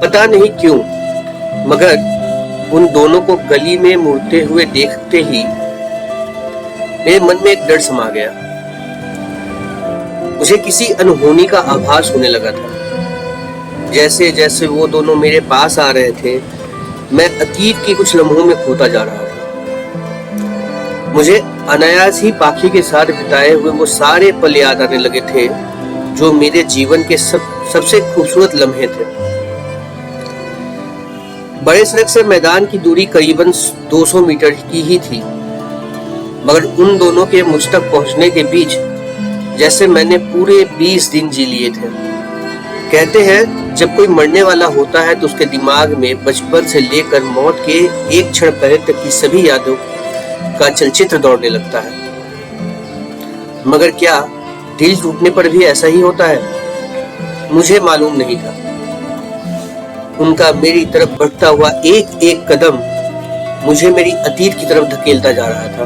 पता नहीं क्यों, मगर उन दोनों को गली में मुड़ते हुए देखते ही मेरे मन में एक डर समा गया। मुझे किसी अनहोनी का आभास होने लगा था। जैसे जैसे वो दोनों मेरे पास आ रहे थे, मैं अतीत के कुछ लम्हों में खोता जा रहा था। मुझे अनायास ही पाखी के साथ बिताए हुए वो सारे पल याद आने लगे थे जो मेरे जीवन के सबसे खूबसूरत लम्हे थे। बड़े सड़क से मैदान की दूरी करीबन 200 मीटर की ही थी, मगर उन दोनों के मुझ तक पहुंचने के बीच जैसे मैंने पूरे 20 दिन जी लिए थे। कहते हैं जब कोई मरने वाला होता है तो उसके दिमाग में बचपन से लेकर मौत के एक क्षण पहले तक की सभी यादों का चलचित्र दौड़ने लगता है। मगर क्या दिल टूटने पर भी ऐसा ही होता है? मुझे मालूम नहीं था। उनका मेरी तरफ बढ़ता हुआ एक एक कदम मुझे मेरी अतीत की तरफ धकेलता जा रहा था।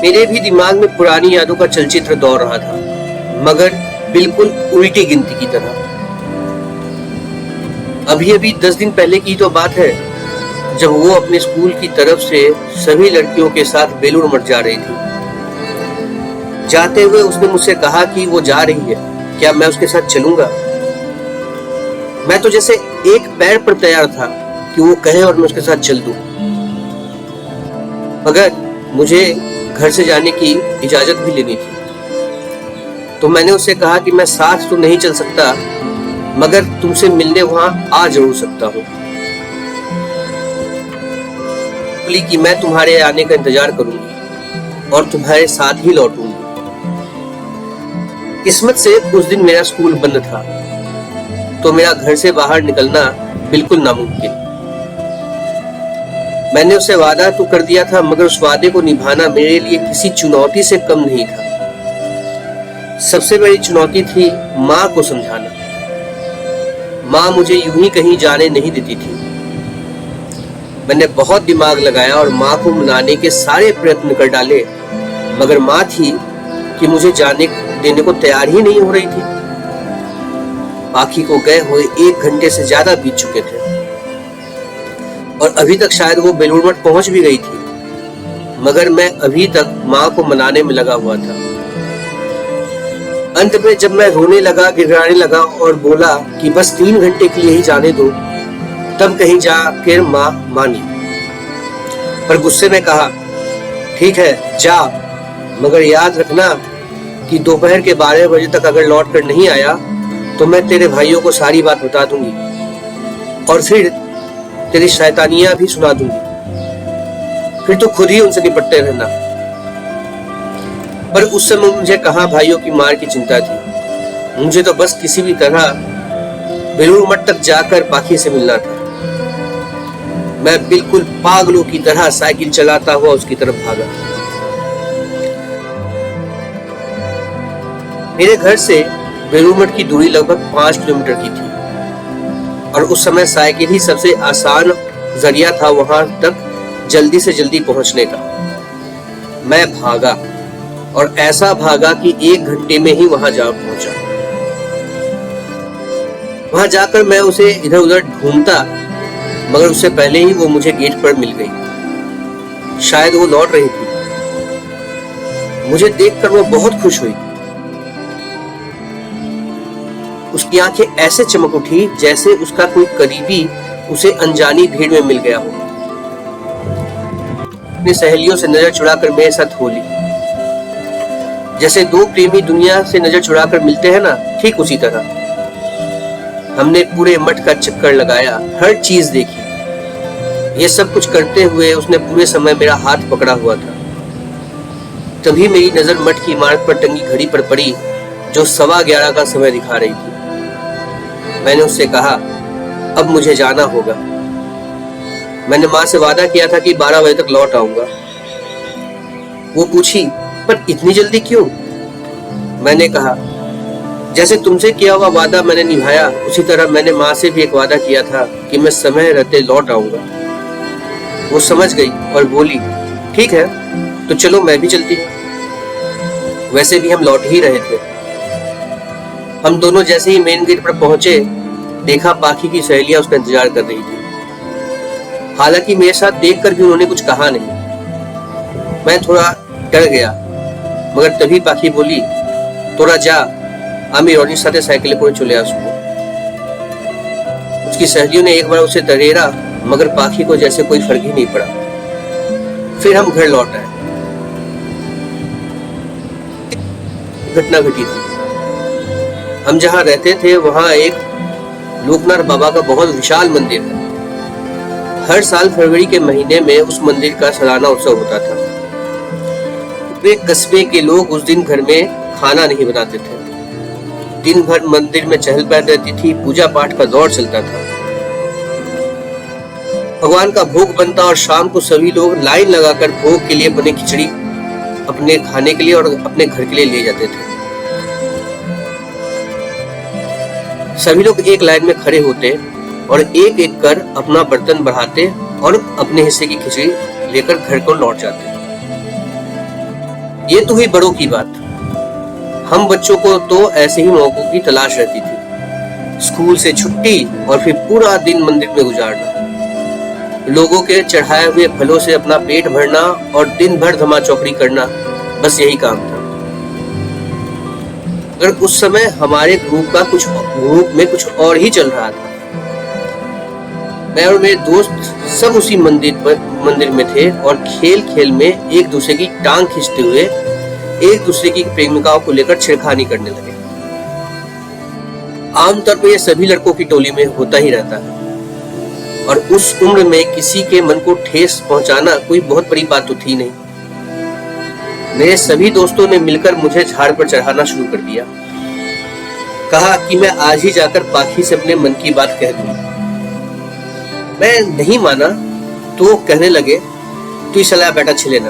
मेरे भी दिमाग में पुरानी यादों का चलचित्र दौड़ रहा था, मगर बिल्कुल उल्टी गिनती की तरह। अभी अभी 10 दिन पहले की तो बात है, जब वो अपने स्कूल की तरफ से सभी लड़कियों के साथ बेलूर मठ जा रही थी। जाते हुए उसने मुझसे कहा कि वो जा रही है, क्या मैं उसके साथ चलूंगा? मैं तो जैसे एक पैर पर तैयार था कि वो कहे और मैं उसके साथ चल दूं। मगर मुझे घर से जाने की इजाजत भी लेनी थी, तो मैंने उससे कहा कि मैं साथ तो नहीं चल सकता, मगर तुमसे मिलने वहां आ जरूर सकता हूँ। बोली कि मैं तुम्हारे आने का इंतजार करूंगी और तुम्हारे साथ ही लौटूंगी। किस्मत से उस दिन मेरा स्कूल बंद था, तो मेरा घर से बाहर निकलना बिल्कुल नामुमकिन। मैंने उससे वादा तो कर दिया था, मगर उस वादे को निभाना मेरे लिए किसी चुनौती से कम नहीं था। सबसे बड़ी चुनौती थी माँ को समझाना। माँ मुझे यूं ही कहीं जाने नहीं देती थी। मैंने बहुत दिमाग लगाया और माँ को मनाने के सारे प्रयत्न कर डाले, मगर माँ थी कि मुझे जाने देने को तैयार ही नहीं हो रही थी। पाखी को गए हुए 1 घंटे से ज्यादा बीत चुके थे और अभी तक शायद वो बेलूर मठ पहुंच भी गई थी, मगर मैं अभी तक माँ को मनाने में लगा हुआ था। अंत में जब मैं रोने लगा, गिड़गिड़ाने लगा और बोला कि बस 3 घंटे के लिए ही जाने दो, तब कहीं जाकर माँ मानी। पर गुस्से में कहा, ठीक है जा, मगर याद रखना कि दोपहर के 12 बजे तक अगर लौट कर नहीं आया तो मैं तेरे भाइयों को सारी बात बता दूंगी और फिर तेरी शैतानियां भी सुना दूंगी। फिर तो खुद ही उनसे निपटते रहना। पर उस समय मुझे कहां भाइयों की मार की चिंता थी। मुझे तो बस किसी भी तरह बेलूर मठ तक जाकर पाखी से मिलना था। मैं बिल्कुल पागलों की तरह साइकिल चलाता हुआ उसकी तरफ भागा। मेरे घर से बेलूर मठ की दूरी लगभग 5 किलोमीटर की थी और उस समय साइकिल ही सबसे आसान जरिया था वहां तक जल्दी से जल्दी पहुंचने का। मैं भागा और ऐसा भागा कि 1 घंटे में ही वहां जा पहुंचा। वहां जाकर मैं उसे इधर उधर ढूंढता, मगर उससे पहले ही वो मुझे गेट पर मिल गई। शायद वो लौट रही थी। मुझे देखकर वो बहुत खुश हुई। उसकी आंखें ऐसे चमक उठी जैसे उसका कोई करीबी उसे अनजानी भीड़ में मिल गया हो। अपनी सहेलियों से नजर छुड़ाकर मेरे साथ हो ली। जैसे 2 प्रेमी दुनिया से नजर छुड़ाकर मिलते हैं ना, ठीक उसी तरह। हमने पूरे मठ का चक्कर लगाया, हर चीज देखी। ये सब कुछ करते हुए उसने पूरे समय मेरा हाथ पकड़ा हुआ था। तभी मेरी नजर मठ की इमारत पर टंगी घड़ी पर पड़ी, जो 11:15 का समय दिखा रही थी। मैंने उससे कहा, अब मुझे जाना होगा। मैंने माँ से वादा किया था कि 12 बजे तक लौट आऊंगा। वो पूछी, पर इतनी जल्दी क्यों? मैंने कहा, जैसे तुमसे किया हुआ वादा मैंने निभाया, उसी तरह मैंने माँ से भी एक वादा किया था कि मैं समय रहते लौट आऊंगा। वो समझ गई और बोली, ठीक है, तो चलो मैं भी चलती हूँ। वैसे भी हम लौट ही रहे थे। हम दोनों जैसे ही मेन गेट पर पहुंचे, देखा पाखी की सहेलियां उसका इंतजार कर रही थी। हालांकि मेरे साथ देखकर भी उन्होंने कुछ कहा नहीं। मैं थोड़ा डर गया, मगर तभी पाखी बोली, तोरा जा, आमी रोनी साथे साइकिल पर चले आसू। उसकी सहेलियों ने एक बार उसे तरेरा, मगर पाखी को जैसे कोई फर्क ही नहीं पड़ा। फिर हम घर लौट आए। घटना घटी थी। हम जहाँ रहते थे वहाँ एक लोकनाथ बाबा का बहुत विशाल मंदिर है। हर साल फरवरी के महीने में उस मंदिर का सालाना उत्सव होता था। पूरे कस्बे के लोग उस दिन घर में खाना नहीं बनाते थे। दिन भर मंदिर में चहल पहल रहती थी, पूजा पाठ का दौर चलता था। भगवान का भोग बनता और शाम को सभी लोग लाइन लगाकर भोग के लिए बने खिचड़ी अपने खाने के लिए और अपने घर के लिए ले जाते थे। सभी लोग एक लाइन में खड़े होते और एक एक कर अपना बर्तन बढ़ाते और अपने हिस्से की खिचड़ी लेकर घर को लौट जाते। ये तो हुई बड़ों की बात। हम बच्चों को तो ऐसे ही मौकों की तलाश रहती थी। स्कूल से छुट्टी और फिर पूरा दिन मंदिर में गुजारना, लोगों के चढ़ाए हुए फलों से अपना पेट भरना और दिन भर धमा चौकड़ी करना, बस यही काम था। अगर उस समय हमारे ग्रुप में कुछ और ही चल रहा था। मैं और मेरे दोस्त सब उसी मंदिर में थे और खेल खेल में एक दूसरे की टांग खींचते हुए एक दूसरे की प्रेमिकाओं को लेकर छेड़खानी करने लगे। आमतौर पर यह सभी लड़कों की टोली में होता ही रहता है और उस उम्र में किसी के मन को ठेस पहुंचाना कोई बहुत बड़ी बात तो थी नहीं। मेरे सभी दोस्तों ने मिलकर मुझे झाड़ पर चढ़ाना शुरू कर दिया। कहा कि मैं आज ही जाकर पाखी से अपने मन की बात कह दूंगा। मैं नहीं माना तो कहने लगे, तू सलाह बेटा छिले ना,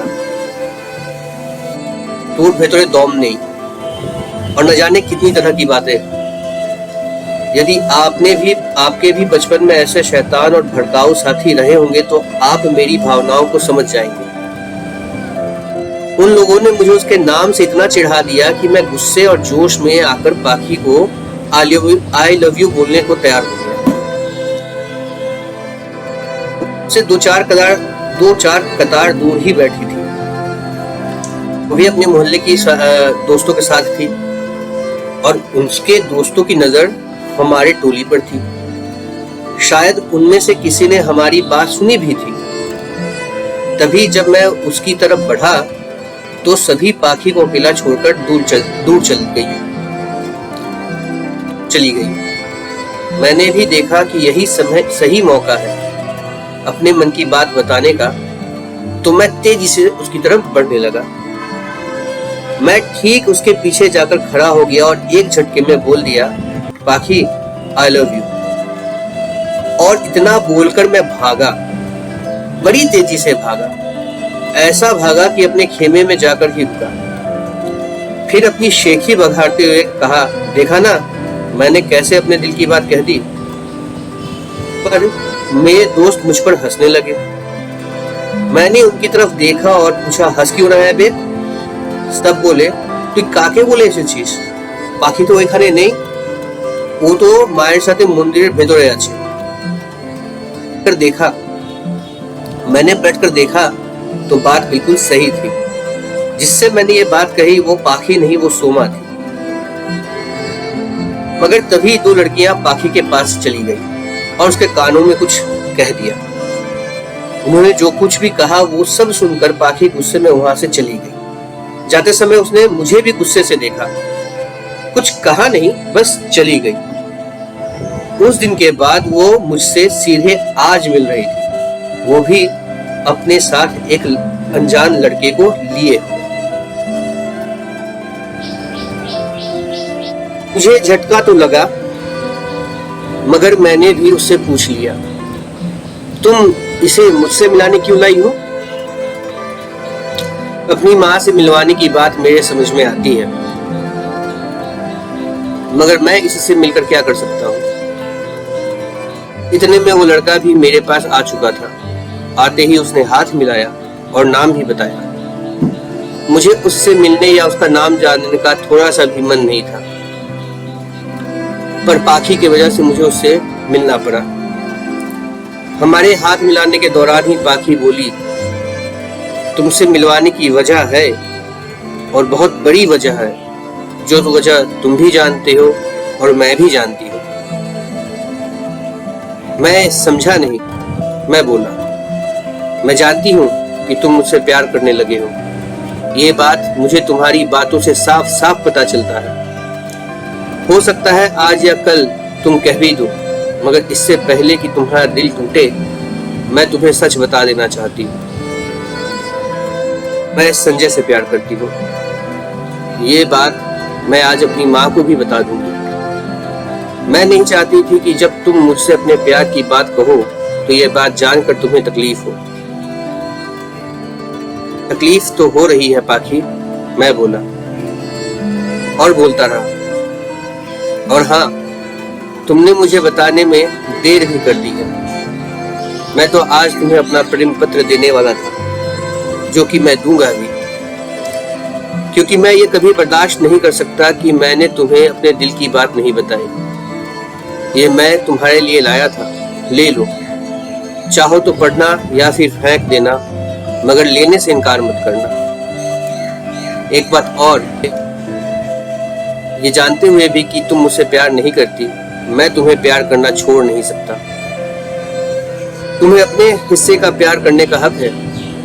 तू भेतरे दौम नहीं और न जाने कितनी तरह की बातें। यदि आपके भी बचपन में ऐसे शैतान और भड़काऊ साथी रहे होंगे तो आप मेरी भावनाओं को समझ जाएंगे। उन लोगों ने मुझे उसके नाम से इतना चिढ़ा दिया कि मैं गुस्से और जोश में आकर पाखी को आई लव यू बोलने को तैयार हो गया। उससे दो चार कतार दूर ही बैठी थी। वो भी अपने मोहल्ले की दोस्तों के साथ थी और उसके दोस्तों की नजर हमारे टोली पर थी। शायद उनमें से किसी ने हमारी बात सुनी भी थी। तभी जब मैं उसकी तरफ बढ़ा तो सभी पाखी को अकेला छोड़कर दूर चली गई। मैंने भी देखा कि यही समय सही मौका है अपने मन की बात बताने का, तो मैं तेजी से उसकी तरफ बढ़ने लगा। मैं ठीक उसके पीछे जाकर खड़ा हो गया और एक झटके में बोल दिया, पाखी आई लव यू। और इतना बोलकर मैं भागा, बड़ी तेजी से भागा। ऐसा भागा कि अपने खेमे में जाकर ही रुका। फिर अपनी शेखी बघारते हुए कहा, देखा ना मैंने कैसे अपने दिल की बात कह दी। पर मेरे दोस्त मुझ पर हंसने लगे। मैंने उनकी तरफ देखा और पूछा, हंस क्यों रहा है बे? सब बोले, तू काके बोले ऐसी चीज? पाखी तो एखाने नहीं, वो तो मायर साथे मंदिर भेतरे आछे। कर देखा, मैंने बैठकर देखा तो बात बिल्कुल सही थी। जिससे मैंने ये बात कही वो पाखी नहीं, वो सोमा थी। मगर तभी दो लड़कियां पाखी के पास चली गई और उसके कानों में कुछ कह दिया। उन्होंने जो कुछ भी कहा वो सब सुनकर पाखी गुस्से में वहां से चली गई। जाते समय उसने मुझे भी गुस्से से देखा, कुछ कहा नहीं, बस चली गई। उस दिन के बाद वो मुझसे सीधे आज मिल रही थी, वो भी अपने साथ एक अनजान लड़के को लिए। मुझे झटका तो लगा, मगर मैंने भी उससे पूछ लिया, तुम इसे मुझसे मिलाने क्यों लाई हो? अपनी माँ से मिलवाने की बात मेरे समझ में आती है, मगर मैं इससे मिलकर क्या कर सकता हूँ? इतने में वो लड़का भी मेरे पास आ चुका था। आते ही उसने हाथ मिलाया और नाम भी बताया। मुझे उससे मिलने या उसका नाम जानने का थोड़ा सा भी मन नहीं था। पर पाखी की वजह से मुझे उससे मिलना पड़ा। हमारे हाथ मिलाने के दौरान ही पाखी बोली, तुमसे मिलवाने की वजह है और बहुत बड़ी वजह है, जो वजह तुम भी जानते हो और मैं भी जानती हूँ। मैं समझा नहीं। मैं बोला, मैं जानती हूँ कि तुम मुझसे प्यार करने लगे हो। ये बात मुझे तुम्हारी बातों से साफ साफ पता चलता है। हो सकता है आज या कल तुम कह भी दो, मगर इससे पहले कि तुम्हारा दिल टूटे, मैं तुम्हें सच बता देना चाहती हूँ। मैं संजय से प्यार करती हूँ। ये बात मैं आज अपनी माँ को भी बता दूंगी। मैं नहीं चाहती थी कि जब तुम मुझसे अपने प्यार की बात कहो तो ये बात जानकर तुम्हें तकलीफ हो। तकलीफ तो हो रही है पाखी, मैं बोला और बोलता रहा। और हाँ, तुमने मुझे बताने में देर भी कर दी है। मैं तो आज तुम्हें अपना प्रेम पत्र देने वाला था, जो कि मैं दूंगा भी, क्योंकि मैं ये कभी बर्दाश्त नहीं कर सकता कि मैंने तुम्हें अपने दिल की बात नहीं बताई। ये मैं तुम्हारे लिए लाया था, ले लो। चाहो तो पढ़ना या फिर फेंक देना, मगर लेने से इनकार मत करना। एक बात और, ये जानते हुए भी कि तुम मुझसे प्यार नहीं करती, मैं तुम्हें प्यार करना छोड़ नहीं सकता। तुम्हें अपने हिस्से का प्यार करने का हक है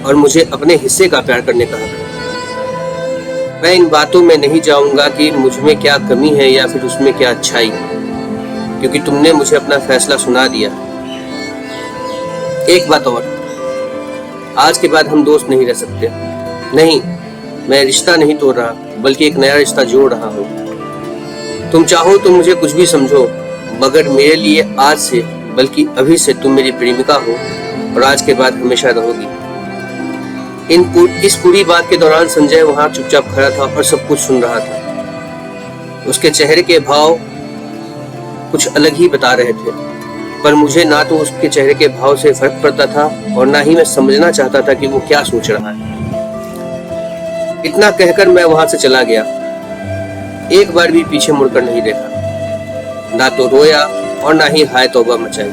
और मुझे अपने हिस्से का प्यार करने का हक है। मैं इन बातों में नहीं जाऊंगा कि मुझमें क्या कमी है या फिर उसमें क्या अच्छाई, क्योंकि तुमने मुझे अपना फैसला सुना दिया। एक बात और, आज के बाद हम दोस्त नहीं रह सकते। नहीं, मैं रिश्ता नहीं तोड़ रहा, बल्कि एक नया रिश्ता जोड़ रहा हूँ। तुम चाहो तो मुझे कुछ भी समझो, मगर मेरे लिए आज से, बल्कि अभी से तुम मेरी प्रेमिका हो और आज के बाद हमेशा रहोगी। इस पूरी बात के दौरान संजय वहां चुपचाप खड़ा था और सब कुछ सुन रहा था। उसके चेहरे के भाव कुछ अलग ही बता रहे थे, पर मुझे ना तो उसके चेहरे के भाव से फर्क पड़ता था और ना ही मैं समझना चाहता था कि वो क्या सोच रहा है। इतना कहकर मैं वहां से चला गया। एक बार भी पीछे मुड़कर नहीं देखा, ना तो रोया और ना ही हाय तौबा मचाई।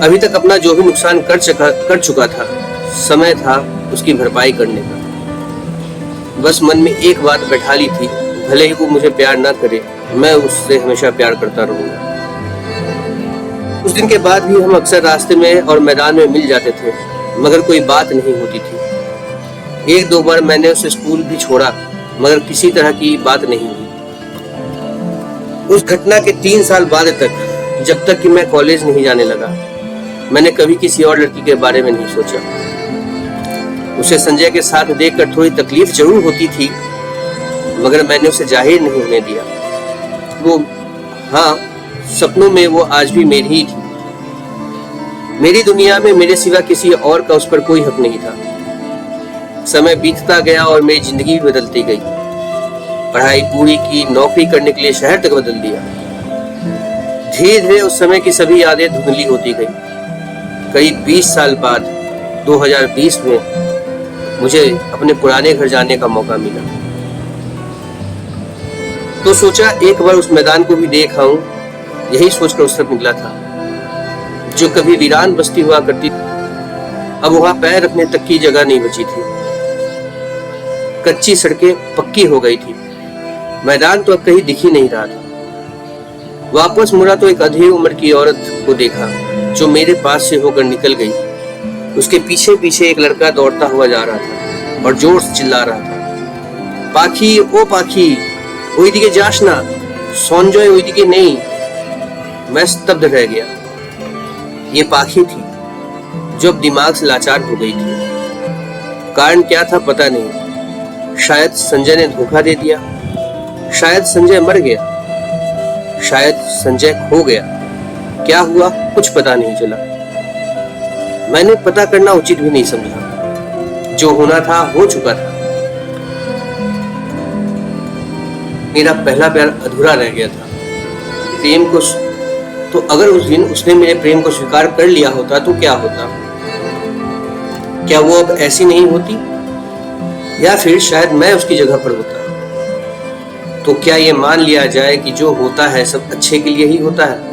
अभी तक अपना जो भी नुकसान कर चुका था, समय था उसकी भरपाई करने का। बस मन में एक बात बैठा ली थी, भले ही वो मुझे प्यार ना करे, मैं उससे हमेशा प्यार करता रहूंगा। उस दिन के बाद भी हम अक्सर रास्ते में और मैदान में मिल जाते थे, मगर कोई बात नहीं होती थी। एक दो बार मैंने उसे स्कूल भी छोड़ा, मगर किसी तरह की बात नहीं हुई। उस घटना के 3 साल बाद तक, जब तक कि मैं कॉलेज नहीं जाने लगा, मैंने कभी किसी और लड़की के बारे में नहीं सोचा। उसे संजय के साथ देखकर थोड़ी तकलीफ जरूर होती थी, मगर मैंने उसे जाहिर नहीं होने दिया। वो, हाँ, सपनों में वो आज भी मेरी ही थी। मेरी दुनिया में मेरे सिवा किसी और का उस पर कोई हक नहीं था। समय बीतता गया और मेरी जिंदगी भी बदलती गई। पढ़ाई पूरी की, नौकरी करने के लिए शहर तक बदल दिया। धीरे धीरे उस समय की सभी यादें धुंधली होती गई। करीब 20 साल बाद 2020 में मुझे अपने पुराने घर जाने का मौका मिला, तो सोचा एक बार उस मैदान को भी देख आऊं। यही सोचकर उस तरफ निकला था, जो कभी वीरान बस्ती हुआ करती, अब वहां पैर रखने तक की जगह नहीं बची थी। कच्ची सड़कें पक्की हो गई थी। मैदान तो अब कहीं दिख ही नहीं रहा था। वापस मुड़ा तो एक अधेड़ उम्र की औरत को देखा, जो मेरे पास से होकर निकल गई। उसके पीछे पीछे एक लड़का दौड़ता हुआ जा रहा था और जोर से चिल्ला रहा था, पाखी, ओ पाखी, ओइदिके जास ना, संजय ओइदिके नहीं। मैं स्तब्ध रह गया। ये पाखी थी, जो अब दिमाग से लाचार हो गई थी। कारण क्या था पता नहीं। शायद संजय ने धोखा दे दिया, शायद संजय मर गया, शायद संजय खो गया। क्या हुआ कुछ पता नहीं चला। मैंने पता करना उचित भी नहीं समझा। जो होना था हो चुका था। मेरा पहला प्यार अधूरा रह गया था। प्रेम को तो अगर उस दिन उसने मेरे प्रेम को स्वीकार कर लिया होता तो क्या होता? क्या वो अब ऐसी नहीं होती, या फिर शायद मैं उसकी जगह पर होता। तो क्या ये मान लिया जाए कि जो होता है सब अच्छे के लिए ही होता है?